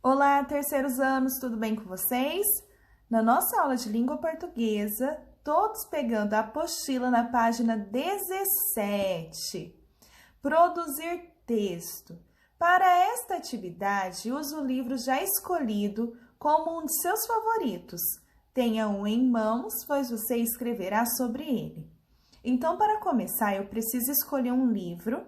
Olá, terceiros anos, tudo bem com vocês? Na nossa aula de língua portuguesa, todos pegando a apostila na página 17. Produzir texto. Para esta atividade, use o livro já escolhido como um de seus favoritos. Tenha um em mãos, pois você escreverá sobre ele. Então, para começar, eu preciso escolher um livro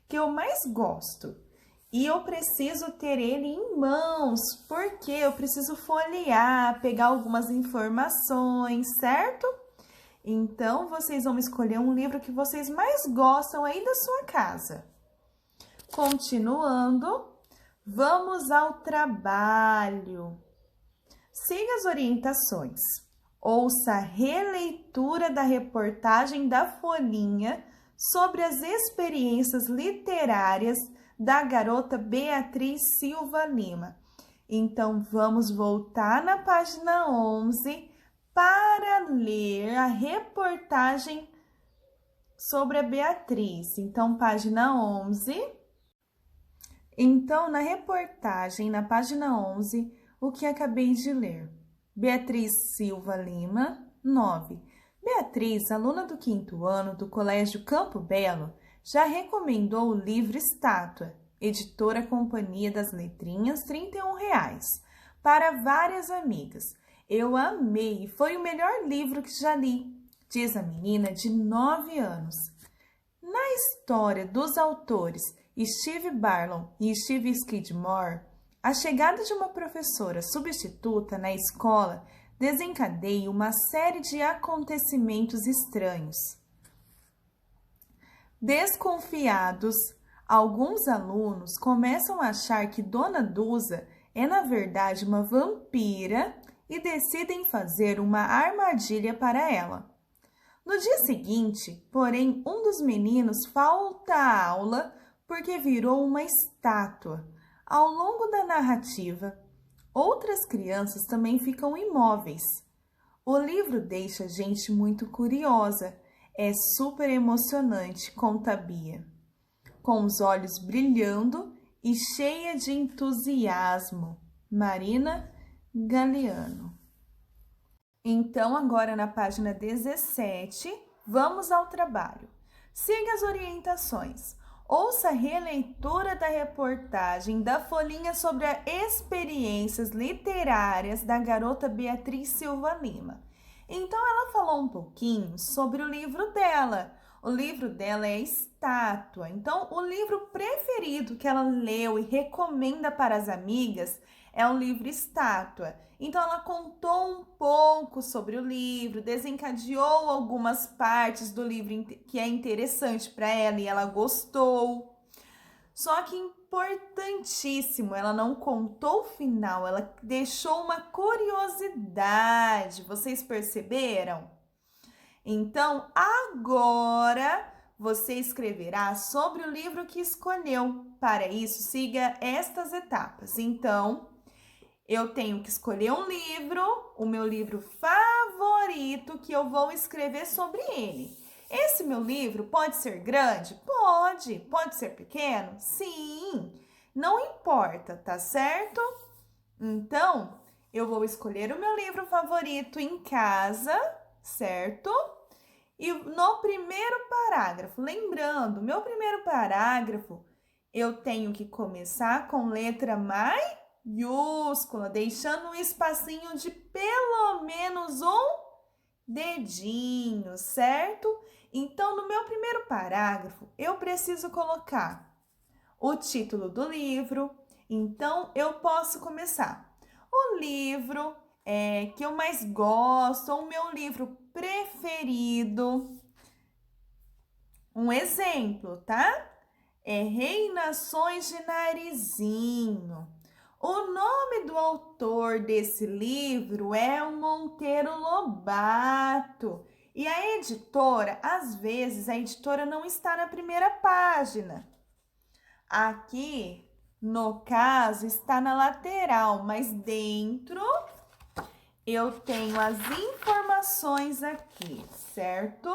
que eu mais gosto. E eu preciso ter ele em mãos, porque eu preciso folhear, pegar algumas informações, certo? Então, vocês vão escolher um livro que vocês mais gostam aí da sua casa. Continuando, vamos ao trabalho. Siga as orientações. Ouça a releitura da reportagem da Folhinha sobre as experiências literárias da garota Beatriz Silva Lima. Então, vamos voltar na página 11 para ler a reportagem sobre a Beatriz. Então, página 11. Então, na reportagem, na página 11, o que acabei de ler? Beatriz Silva Lima, 9. Beatriz, aluna do 5º ano do Colégio Campo Belo, já recomendou o livro Estátua, editora Companhia das Letrinhas, R$ 31,00, para várias amigas. Eu amei, foi o melhor livro que já li, diz a menina de 9 anos. Na história dos autores Steve Barlow e Steve Skidmore, a chegada de uma professora substituta na escola desencadeia uma série de acontecimentos estranhos. Desconfiados, alguns alunos começam a achar que Dona Dusa é, na verdade, uma vampira e decidem fazer uma armadilha para ela. No dia seguinte, porém, um dos meninos falta à aula porque virou uma estátua. Ao longo da narrativa, outras crianças também ficam imóveis. O livro deixa a gente muito curiosa. É super emocionante, conta a Bia, com os olhos brilhando e cheia de entusiasmo. Marina Galeano. Então, agora na página 17, vamos ao trabalho. Siga as orientações. Ouça a releitura da reportagem da Folhinha sobre as experiências literárias da garota Beatriz Silva Lima. Então, ela falou um pouquinho sobre o livro dela. O livro dela é Estátua. Então, o livro preferido que ela leu e recomenda para as amigas é o livro Estátua. Então, ela contou um pouco sobre o livro, desencadeou algumas partes do livro que é interessante para ela e ela gostou. Só que importantíssimo, ela não contou o final, ela deixou uma curiosidade. Vocês perceberam? Então, agora você escreverá sobre o livro que escolheu. Para isso, siga estas etapas. Então, eu tenho que escolher um livro, o meu livro favorito, que eu vou escrever sobre ele. Esse meu livro pode ser grande? Pode. Pode ser pequeno? Sim. Não importa, tá certo? Então, eu vou escolher o meu livro favorito em casa, certo? E no primeiro parágrafo, lembrando, meu primeiro parágrafo, eu tenho que começar com letra maiúscula, deixando um espacinho de pelo menos um dedinho, certo? Então, no meu primeiro parágrafo, eu preciso colocar o título do livro. Então, eu posso começar. O livro que eu mais gosto, o meu livro preferido. Um exemplo, tá? É Reinações de Narizinho. O nome do autor desse livro é o Monteiro Lobato. E a editora, às vezes, a editora não está na primeira página. Aqui, no caso, está na lateral, mas dentro eu tenho as informações aqui, certo?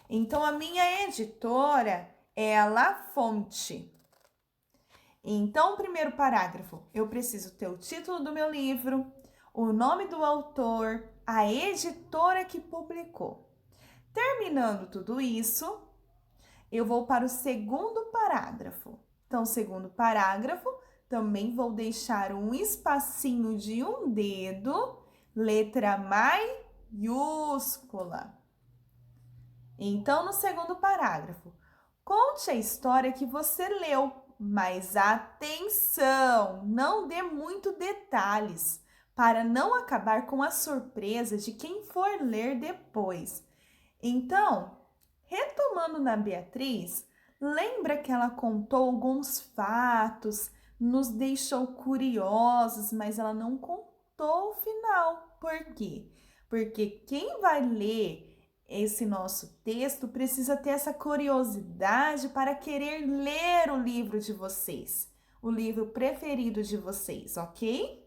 Então, a minha editora é a La Fonte. Então, o primeiro parágrafo, eu preciso ter o título do meu livro, o nome do autor, a editora que publicou. Terminando tudo isso, eu vou para o segundo parágrafo. Então, segundo parágrafo, também vou deixar um espacinho de um dedo, letra maiúscula. Então, no segundo parágrafo, conte a história que você leu, mas atenção, não dê muito detalhes, para não acabar com a surpresa de quem for ler depois. Então, retomando na Beatriz, lembra que ela contou alguns fatos, nos deixou curiosos, mas ela não contou o final. Por quê? Porque quem vai ler esse nosso texto precisa ter essa curiosidade para querer ler o livro de vocês, o livro preferido de vocês, ok?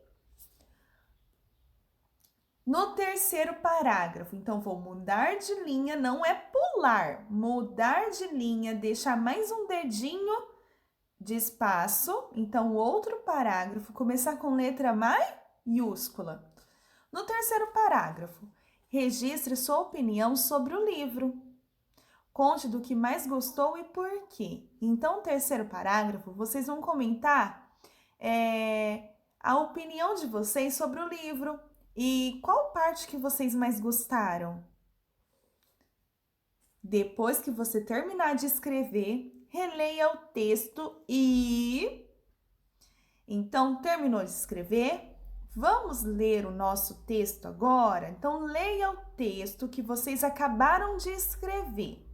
No terceiro parágrafo, então vou mudar de linha, não é pular, mudar de linha, deixar mais um dedinho de espaço. Então, o outro parágrafo, começar com letra maiúscula. No terceiro parágrafo, registre sua opinião sobre o livro. Conte do que mais gostou e por quê. Então, no terceiro parágrafo, vocês vão comentar a opinião de vocês sobre o livro. E qual parte que vocês mais gostaram? Depois que você terminar de escrever, releia o texto e... Então, terminou de escrever? Vamos ler o nosso texto agora? Então, leia o texto que vocês acabaram de escrever.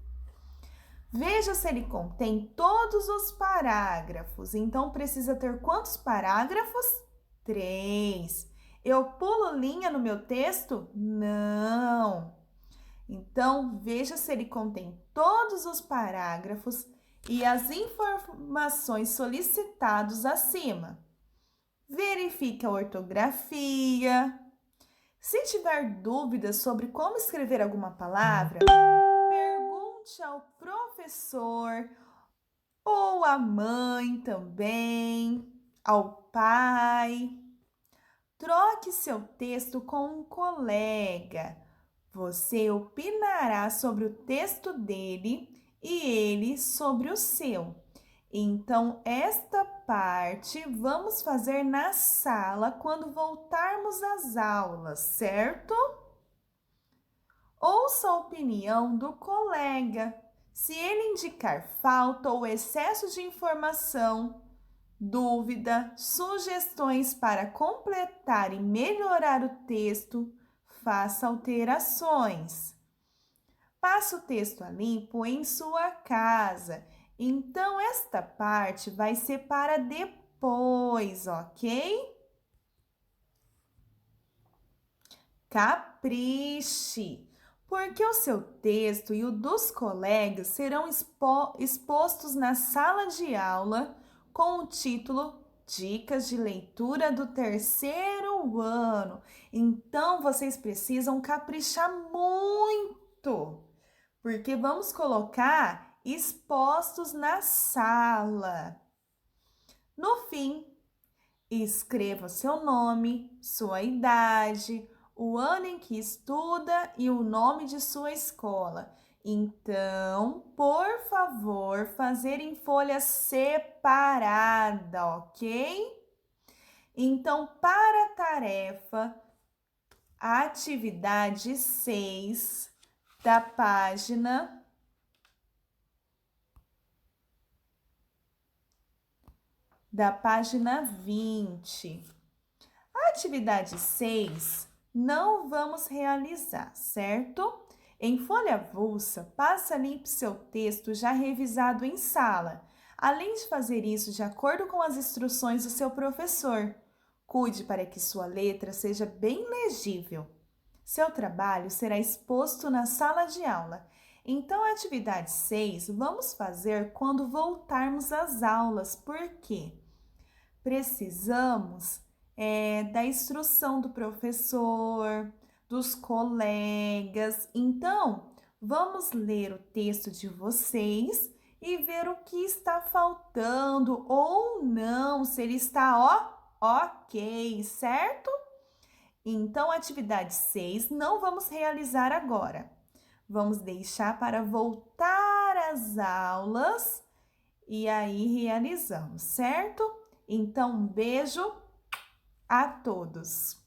Veja se ele contém todos os parágrafos. Então, precisa ter quantos parágrafos? 3. Eu pulo linha no meu texto? Não. Então, veja se ele contém todos os parágrafos e as informações solicitadas acima. Verifique a ortografia. Se tiver dúvidas sobre como escrever alguma palavra, pergunte ao professor ou à mãe também, ao pai. Troque seu texto com um colega. Você opinará sobre o texto dele e ele sobre o seu. Então, esta parte vamos fazer na sala quando voltarmos às aulas, certo? Ouça a opinião do colega. Se ele indicar falta ou excesso de informação, dúvida, sugestões para completar e melhorar o texto, faça alterações. Passe o texto a limpo em sua casa. Então, esta parte vai ser para depois, ok? Capriche, porque o seu texto e o dos colegas serão expostos na sala de aula com o título Dicas de Leitura do Terceiro Ano. Então, vocês precisam caprichar muito, porque vamos colocar expostos na sala. No fim, escreva seu nome, sua idade, o ano em que estuda e o nome de sua escola. Então, por favor, fazer em folha separada, ok? Então, para a tarefa, atividade 6 da página 20. A atividade 6 não vamos realizar, certo? Em folha avulsa, passe a limpo seu texto já revisado em sala, além de fazer isso de acordo com as instruções do seu professor. Cuide para que sua letra seja bem legível. Seu trabalho será exposto na sala de aula. Então, a atividade 6 vamos fazer quando voltarmos às aulas, porque precisamos da instrução do professor, dos colegas. Então, vamos ler o texto de vocês e ver o que está faltando ou não, se ele está, ok, certo? Então, atividade 6 não vamos realizar agora. Vamos deixar para voltar às aulas e aí realizamos, certo? Então, um beijo a todos!